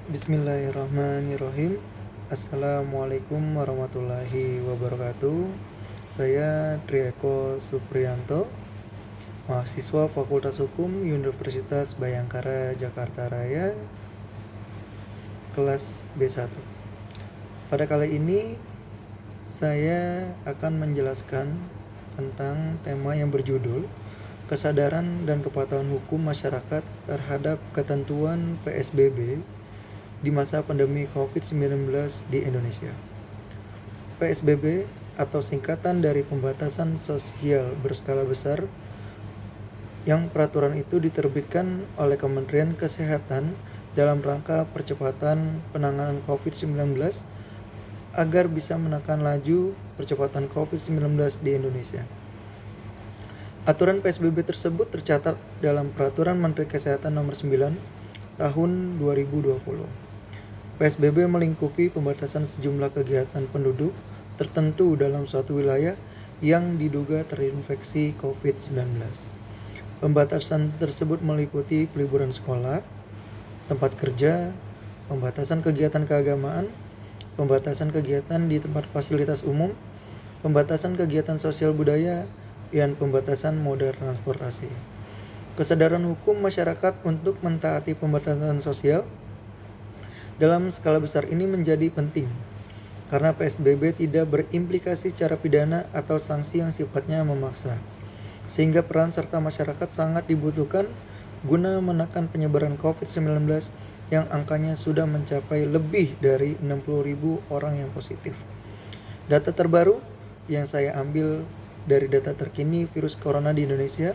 Bismillahirrahmanirrahim. Assalamualaikum warahmatullahi wabarakatuh. Saya Trieko Supriyanto, mahasiswa Fakultas Hukum Universitas Bhayangkara Jakarta Raya, kelas B1. Pada kali ini saya akan menjelaskan tentang tema yang berjudul kesadaran dan kepatuhan hukum masyarakat terhadap ketentuan PSBB di masa pandemi COVID-19 di Indonesia. PSBB atau singkatan dari pembatasan sosial berskala besar, yang peraturan itu diterbitkan oleh Kementerian Kesehatan dalam rangka percepatan penanganan COVID-19 agar bisa menekan laju percepatan COVID-19 di Indonesia. Aturan PSBB tersebut tercatat dalam Peraturan Menteri Kesehatan Nomor 9 Tahun 2020. PSBB melingkupi pembatasan sejumlah kegiatan penduduk tertentu dalam suatu wilayah yang diduga terinfeksi COVID-19. Pembatasan tersebut meliputi peliburan sekolah, tempat kerja, pembatasan kegiatan keagamaan, pembatasan kegiatan di tempat fasilitas umum, pembatasan kegiatan sosial budaya, dan pembatasan moda transportasi. Kesadaran hukum masyarakat untuk mentaati pembatasan sosial dalam skala besar ini menjadi penting, karena PSBB tidak berimplikasi secara pidana atau sanksi yang sifatnya memaksa, sehingga peran serta masyarakat sangat dibutuhkan guna menekan penyebaran COVID-19 yang angkanya sudah mencapai lebih dari 60.000 orang yang positif. Data terbaru yang saya ambil dari data terkini virus corona di Indonesia,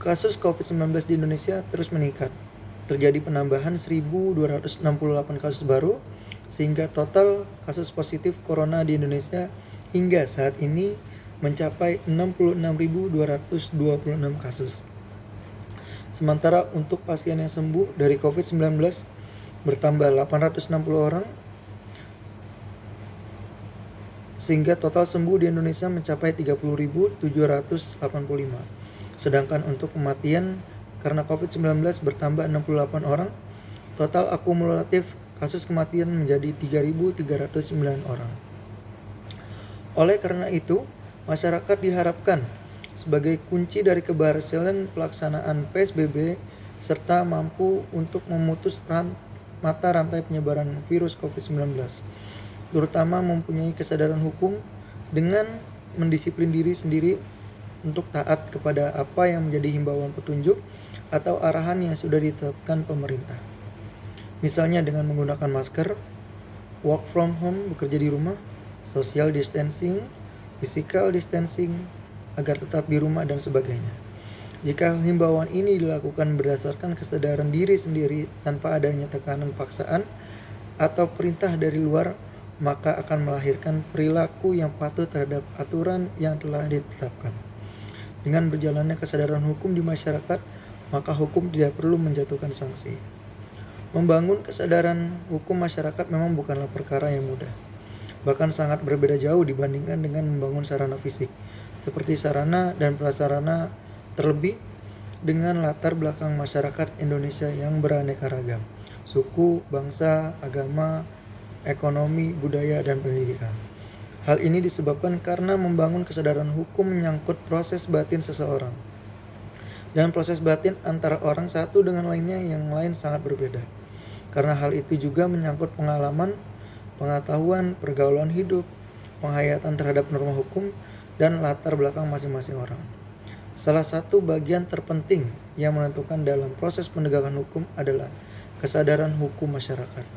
kasus COVID-19 di Indonesia terus meningkat. Terjadi penambahan 1.268 kasus baru, sehingga total kasus positif corona di Indonesia hingga saat ini mencapai 66.226 kasus. Sementara untuk pasien yang sembuh dari COVID-19 bertambah 860 orang, sehingga total sembuh di Indonesia mencapai 30.785. Sedangkan untuk kematian karena COVID-19 bertambah 68 orang, total akumulatif kasus kematian menjadi 3.309 orang. Oleh karena itu, masyarakat diharapkan sebagai kunci dari keberhasilan pelaksanaan PSBB serta mampu untuk memutus mata rantai penyebaran virus COVID-19, terutama mempunyai kesadaran hukum dengan mendisiplin diri sendiri untuk taat kepada apa yang menjadi himbauan petunjuk atau arahan yang sudah ditetapkan pemerintah. Misalnya dengan menggunakan masker, work from home, bekerja di rumah, social distancing, physical distancing, agar tetap di rumah dan sebagainya. Jika himbauan ini dilakukan berdasarkan kesadaran diri sendiri tanpa adanya tekanan paksaan atau perintah dari luar, maka akan melahirkan perilaku yang patuh terhadap aturan yang telah ditetapkan. Dengan berjalannya kesadaran hukum di masyarakat, maka hukum tidak perlu menjatuhkan sanksi. Membangun kesadaran hukum masyarakat memang bukanlah perkara yang mudah. Bahkan sangat berbeda jauh dibandingkan dengan membangun sarana fisik, seperti sarana dan prasarana, terlebih dengan latar belakang masyarakat Indonesia yang beraneka ragam, suku, bangsa, agama, ekonomi, budaya, dan pendidikan. Hal ini disebabkan karena membangun kesadaran hukum menyangkut proses batin seseorang. Dan proses batin antara orang satu dengan lainnya yang lain sangat berbeda. Karena hal itu juga menyangkut pengalaman, pengetahuan, pergaulan hidup, penghayatan terhadap norma hukum, dan latar belakang masing-masing orang. Salah satu bagian terpenting yang menentukan dalam proses penegakan hukum adalah kesadaran hukum masyarakat.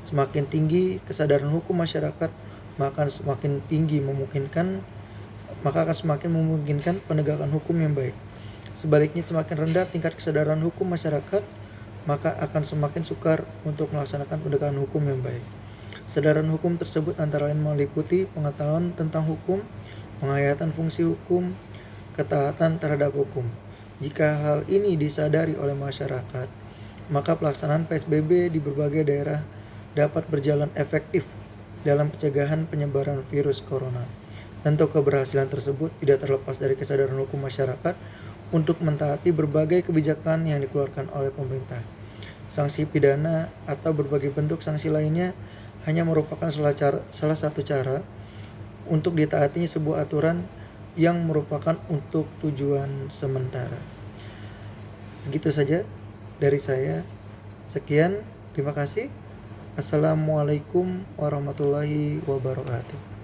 Semakin tinggi kesadaran hukum masyarakat, maka akan semakin memungkinkan penegakan hukum yang baik. Sebaliknya, semakin rendah tingkat kesadaran hukum masyarakat, maka akan semakin sukar untuk melaksanakan penegakan hukum yang baik. Kesadaran hukum tersebut antara lain meliputi pengetahuan tentang hukum, penghayatan fungsi hukum, ketaatan terhadap hukum. Jika hal ini disadari oleh masyarakat, maka pelaksanaan PSBB di berbagai daerah dapat berjalan efektif dalam pencegahan penyebaran virus corona. Tentu keberhasilan tersebut tidak terlepas dari kesadaran hukum masyarakat untuk mentaati berbagai kebijakan yang dikeluarkan oleh pemerintah. sanksi pidana, atau berbagai bentuk sanksi lainnya hanya merupakan salah satu cara untuk ditaatinya sebuah aturan yang merupakan untuk tujuan sementara. Segitu saja dari saya. Sekian, terima kasih. Assalamualaikum warahmatullahi wabarakatuh.